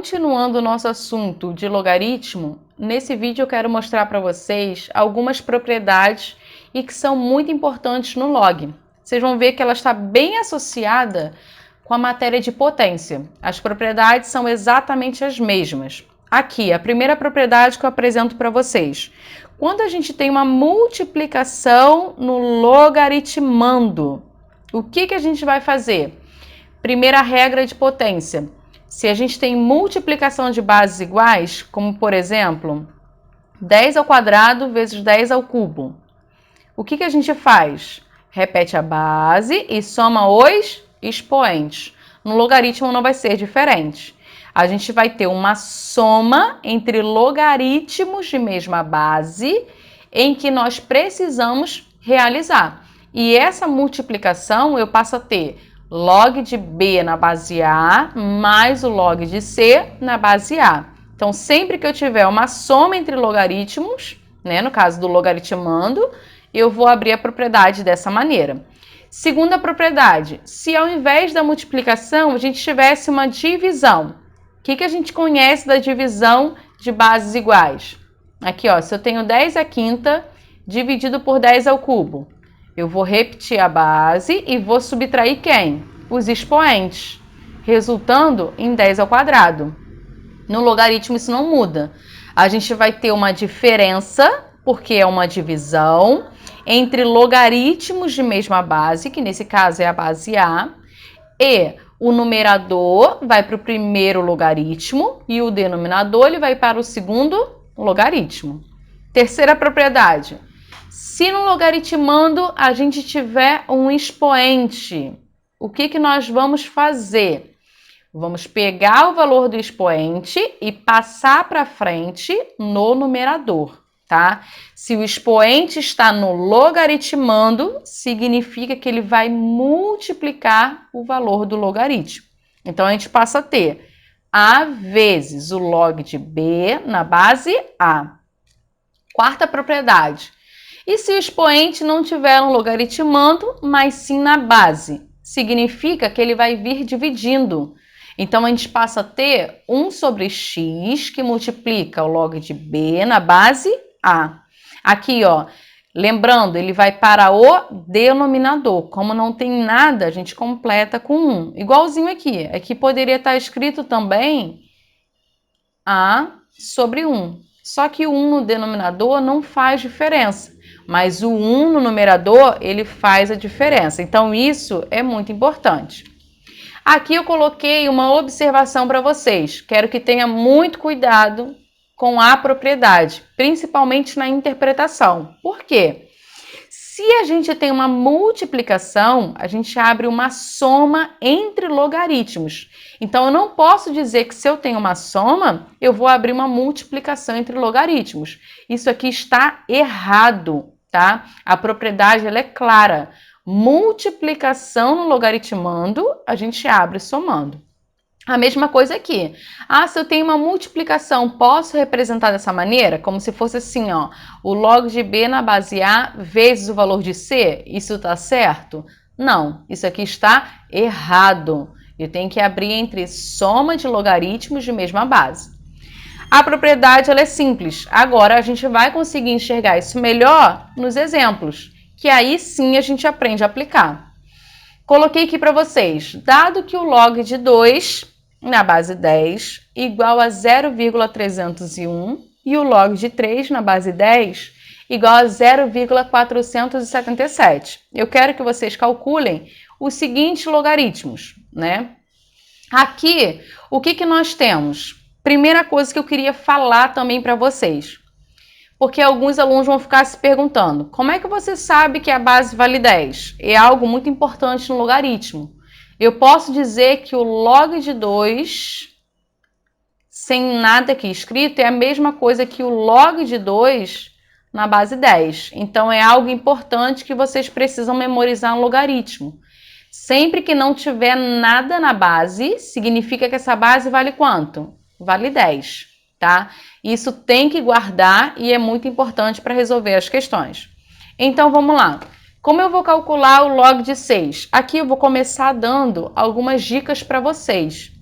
Continuando o nosso assunto de logaritmo, nesse vídeo eu quero mostrar para vocês algumas propriedades e que são muito importantes no log. Vocês vão ver que ela está bem associada com a matéria de potência. As propriedades são exatamente as mesmas. Aqui, a primeira propriedade que eu apresento para vocês. Quando a gente tem uma multiplicação no logaritmando, o que a gente vai fazer? Primeira regra de potência. Se a gente tem multiplicação de bases iguais, como por exemplo, 10 ao quadrado vezes 10 ao cubo, o que a gente faz? Repete a base e soma os expoentes. No logaritmo não vai ser diferente. A gente vai ter uma soma entre logaritmos de mesma base em que nós precisamos realizar. E essa multiplicação eu passo a ter log de B na base A mais o log de C na base A. Então, sempre que eu tiver uma soma entre logaritmos, né, no caso do logaritmando, eu vou abrir a propriedade dessa maneira. Segunda propriedade, se ao invés da multiplicação a gente tivesse uma divisão, o que a gente conhece da divisão de bases iguais? Aqui, ó, se eu tenho 10 à quinta dividido por 10 ao cubo, eu vou repetir a base e vou subtrair quem? Os expoentes, resultando em 10 ao quadrado. No logaritmo isso não muda. A gente vai ter uma diferença, porque é uma divisão, entre logaritmos de mesma base, que nesse caso é a base A, e o numerador vai para o primeiro logaritmo e o denominador ele vai para o segundo logaritmo. Terceira propriedade. Se no logaritmando a gente tiver um expoente, o que nós vamos fazer? Vamos pegar o valor do expoente e passar para frente no numerador, tá? Se o expoente está no logaritmando, significa que ele vai multiplicar o valor do logaritmo. Então, a gente passa a ter A vezes o log de B na base A. Quarta propriedade. E se o expoente não tiver um logaritmando, mas sim na base? Significa que ele vai vir dividindo. Então, a gente passa a ter 1 sobre x, que multiplica o log de b na base A. Aqui, ó, lembrando, ele vai para o denominador. Como não tem nada, a gente completa com 1. Igualzinho aqui. Aqui poderia estar escrito também A sobre 1. Só que o 1 no denominador não faz diferença. Mas o 1 no numerador, ele faz a diferença. Então, isso é muito importante. Aqui eu coloquei uma observação para vocês. Quero que tenha muito cuidado com a propriedade, principalmente na interpretação. Por quê? Se a gente tem uma multiplicação, a gente abre uma soma entre logaritmos. Então, eu não posso dizer que se eu tenho uma soma, eu vou abrir uma multiplicação entre logaritmos. Isso aqui está errado, tá? A propriedade ela é clara. Multiplicação no logaritmando, a gente abre somando. A mesma coisa aqui. Se eu tenho uma multiplicação, posso representar dessa maneira? Como se fosse assim, ó, o log de B na base A vezes o valor de C? Isso está certo? Não, isso aqui está errado. Eu tenho que abrir entre soma de logaritmos de mesma base. A propriedade ela é simples. Agora a gente vai conseguir enxergar isso melhor nos exemplos, que aí sim a gente aprende a aplicar. Coloquei aqui para vocês, dado que o log de 2 na base 10 igual a 0,301 e o log de 3 na base 10 igual a 0,477. Eu quero que vocês calculem os seguintes logaritmos, né? Aqui, o que nós temos? Primeira coisa que eu queria falar também para vocês, porque alguns alunos vão ficar se perguntando, como é que você sabe que a base vale 10? É algo muito importante no logaritmo. Eu posso dizer que o log de 2, sem nada aqui escrito, é a mesma coisa que o log de 2 na base 10. Então, é algo importante que vocês precisam memorizar no logaritmo. Sempre que não tiver nada na base, significa que essa base vale quanto? Vale 10, tá? Isso tem que guardar e é muito importante para resolver as questões. Então, vamos lá. Como eu vou calcular o log de 6? Aqui eu vou começar dando algumas dicas para vocês.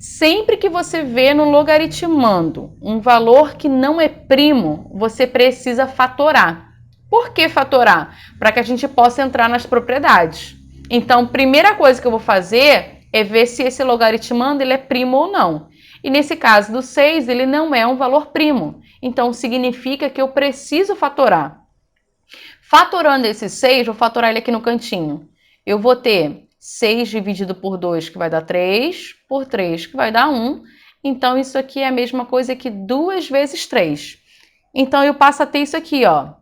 Sempre que você vê no logaritmando um valor que não é primo, você precisa fatorar. Por que fatorar? Para que a gente possa entrar nas propriedades. Então, primeira coisa que eu vou fazer é ver se esse logaritmando ele é primo ou não. E nesse caso do 6, ele não é um valor primo. Então, significa que eu preciso fatorar. Fatorando esse 6, vou fatorar ele aqui no cantinho. Eu vou ter 6 dividido por 2, que vai dar 3, por 3, que vai dar 1. Então, isso aqui é a mesma coisa que 2 vezes 3. Então, eu passo a ter isso aqui, ó.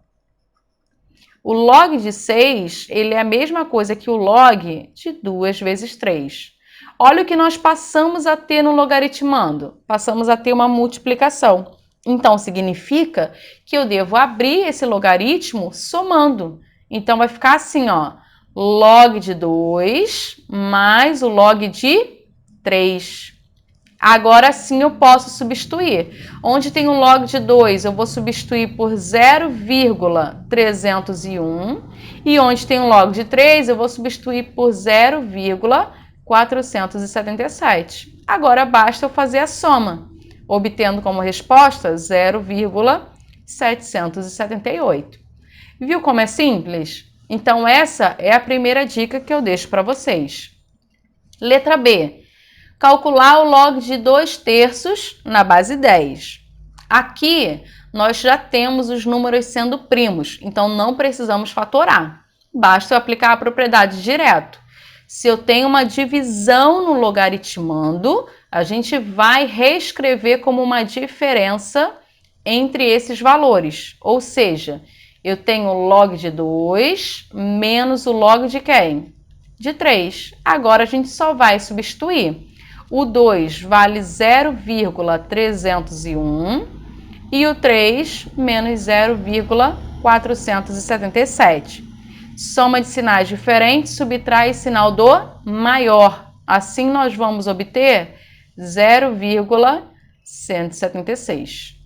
O log de 6, ele é a mesma coisa que o log de 2 vezes 3. Olha o que nós passamos a ter no logaritmando. Passamos a ter uma multiplicação. Então, significa que eu devo abrir esse logaritmo somando. Então, vai ficar assim, ó. Log de 2 mais o log de 3. Agora sim eu posso substituir. Onde tem um log de 2, eu vou substituir por 0,301. E onde tem um log de 3, eu vou substituir por 0,477. Agora basta eu fazer a soma, obtendo como resposta 0,778. Viu como é simples? Então, essa é a primeira dica que eu deixo para vocês. Letra B. Calcular o log de 2/3 na base 10. Aqui, nós já temos os números sendo primos, então não precisamos fatorar. Basta eu aplicar a propriedade direto. Se eu tenho uma divisão no logaritmando, a gente vai reescrever como uma diferença entre esses valores. Ou seja, eu tenho o log de 2 menos o log de quem? De 3. Agora a gente só vai substituir. O 2 vale 0,301 e o 3 menos 0,477. Soma de sinais diferentes subtrai sinal do maior. Assim nós vamos obter 0,176.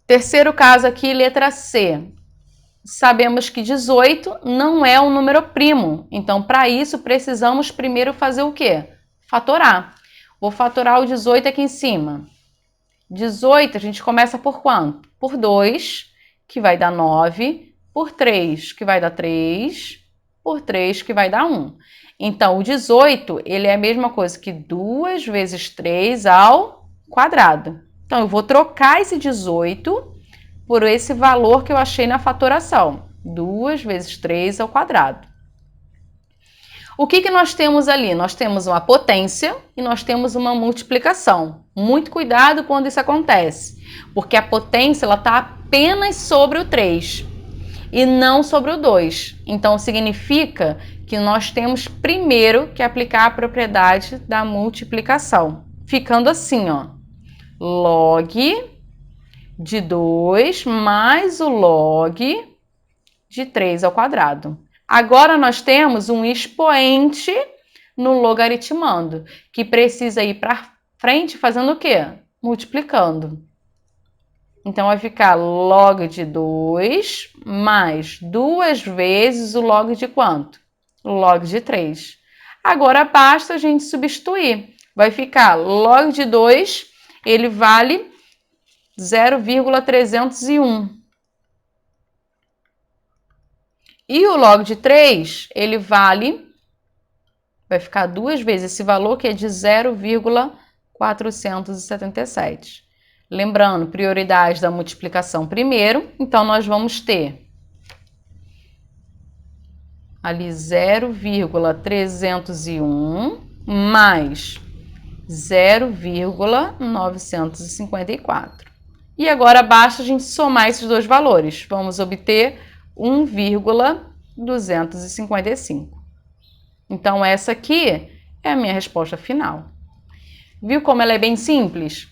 Terceiro caso aqui, letra C. Sabemos que 18 não é um número primo, então para isso precisamos primeiro fazer o quê? Fatorar. Vou fatorar o 18 aqui em cima. 18 a gente começa por quanto? Por 2, que vai dar 9, por 3, que vai dar 3, por 3, que vai dar 1. Então, o 18 ele é a mesma coisa que 2 vezes 3 ao quadrado. Então, eu vou trocar esse 18 por esse valor que eu achei na fatoração. 2 vezes 3 ao quadrado. O que nós temos ali? Nós temos uma potência e nós temos uma multiplicação. Muito cuidado quando isso acontece, porque a potência está apenas sobre o 3 e não sobre o 2. Então, significa que nós temos primeiro que aplicar a propriedade da multiplicação. Ficando assim, ó. Log de 2 mais o log de 3 ao quadrado. Agora nós temos um expoente no logaritmando, que precisa ir para frente fazendo o quê? Multiplicando. Então, vai ficar log de 2 mais 2 vezes o log de quanto? Log de 3. Agora, basta a gente substituir. Vai ficar log de 2, ele vale 0,301. E o log de 3, ele vai ficar 2 vezes esse valor, que é de 0,477. Lembrando, prioridade da multiplicação primeiro, então nós vamos ter ali 0,301 mais 0,954. E agora basta a gente somar esses dois valores. Vamos obter 1,255. Então, essa aqui é a minha resposta final. Viu como ela é bem simples?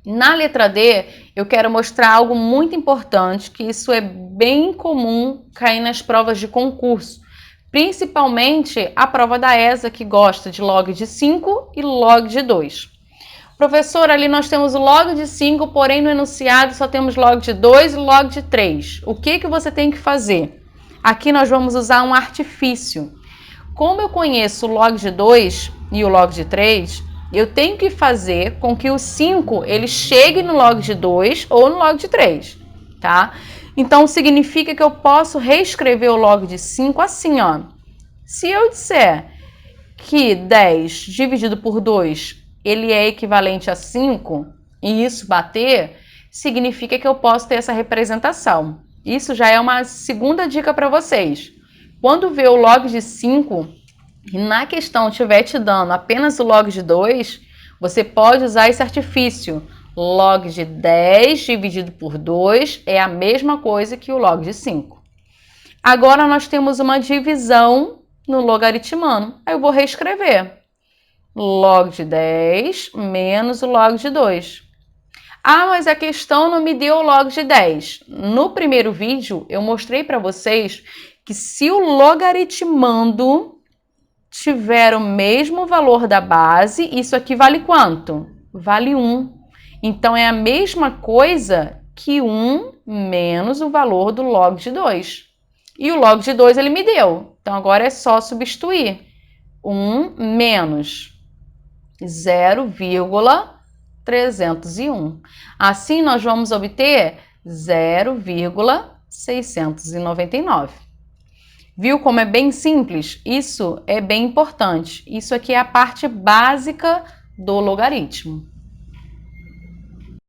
Na letra D, eu quero mostrar algo muito importante, que isso é bem comum cair nas provas de concurso, principalmente a prova da ESA, que gosta de log de 5 e log de 2. Professor, ali nós temos o log de 5, porém no enunciado só temos log de 2 e log de 3. O que você tem que fazer? Aqui nós vamos usar um artifício. Como eu conheço o log de 2, e o log de 3, eu tenho que fazer com que o 5 ele chegue no log de 2 ou no log de 3, tá? Então, significa que eu posso reescrever o log de 5 assim, ó. Se eu disser que 10 dividido por 2 ele é equivalente a 5, e isso bater, significa que eu posso ter essa representação. Isso já é uma segunda dica para vocês. Quando vê o log de 5 e na questão estiver te dando apenas o log de 2, você pode usar esse artifício. Log de 10 dividido por 2 é a mesma coisa que o log de 5. Agora nós temos uma divisão no logaritmano. Aí eu vou reescrever. Log de 10 menos o log de 2. Ah, mas a questão não me deu o log de 10. No primeiro vídeo, eu mostrei para vocês que se o logaritmando tiver o mesmo valor da base, isso aqui vale quanto? Vale 1. Então, é a mesma coisa que 1 menos o valor do log de 2. E o log de 2 ele me deu. Então, agora é só substituir. 1 menos 0,301. Assim, nós vamos obter 0,699. Viu como é bem simples? Isso é bem importante. Isso aqui é a parte básica do logaritmo.